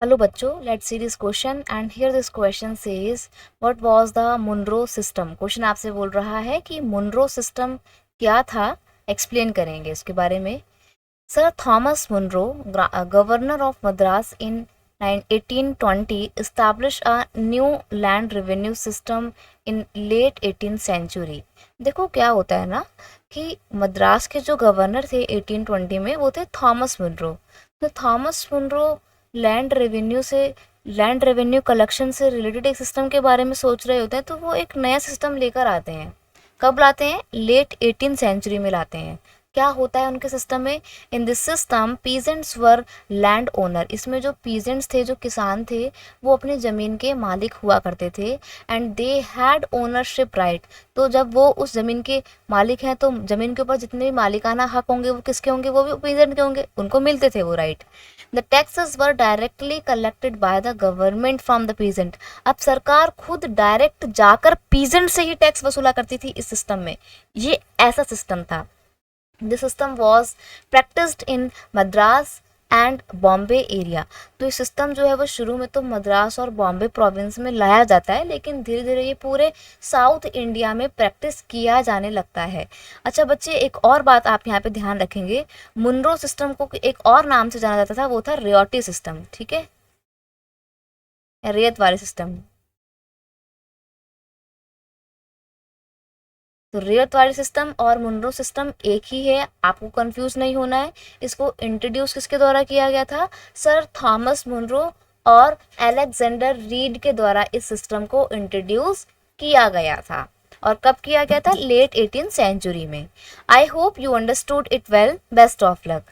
Hello बच्चों, let's see this question and here this question says what was the Monroe system। Question आपसे बोल रहा है कि मुनरो सिस्टम क्या था, एक्सप्लेन करेंगे इसके बारे में। Sir Thomas Munro, governor of Madras in 1820 established a new land revenue system in late 18th century। देखो क्या होता है ना कि मद्रास के जो गवर्नर थे 1820 में वो थे थॉमस मुनरो। तो Thomas Munro land revenue collection से रिलेटेड एक सिस्टम के बारे में सोच रहे होते हैं, तो वो एक नया सिस्टम लेकर आते हैं। कब लाते हैं? लेट 18th सेंचुरी में लाते हैं। क्या होता है उनके सिस्टम में? In this system peasants were land owner. इसमें जो पीजेंट्स थे, जो किसान थे, वो अपनी ज़मीन के मालिक हुआ करते थे। And they had ownership right. तो जब वो उस ज़मीन के मालिक हैं तो ज़मीन के ऊपर जितने भी मालिकाना हक होंगे वो किसके होंगे? वो भी पीजेंट के होंगे, उनको मिलते थे वो right. The taxes were directly collected by the government from the peasant. अब सरकार खुद डायरेक्ट जाकर पीजेंट से ही टैक्स वसूला करती थी इस सिस्टम में। ये ऐसा सिस्टम था। This system was practised in Madras and Bombay area. तो ये सिस्टम जो है वो शुरू में तो मद्रास और बॉम्बे प्रोविंस में लाया जाता है, लेकिन धीरे धीरे ये पूरे साउथ इंडिया में प्रैक्टिस किया जाने लगता है। अच्छा बच्चे, एक और बात आप यहाँ पे ध्यान रखेंगे, मुनरो सिस्टम को एक और नाम से जाना जाता था, वो था रियोटी सिस्टम। ठीक है, रेत वाले सिस्टम। तो रेत वाले सिस्टम और मुनरो सिस्टम एक ही है, आपको कंफ्यूज नहीं होना है। इसको इंट्रोड्यूस किसके द्वारा किया गया था? सर थॉमस मुनरो और अलेक्जेंडर रीड के द्वारा इस सिस्टम को इंट्रोड्यूस किया गया था। और कब किया गया था? लेट 18th सेंचुरी में। I hope you understood it well. Best of luck.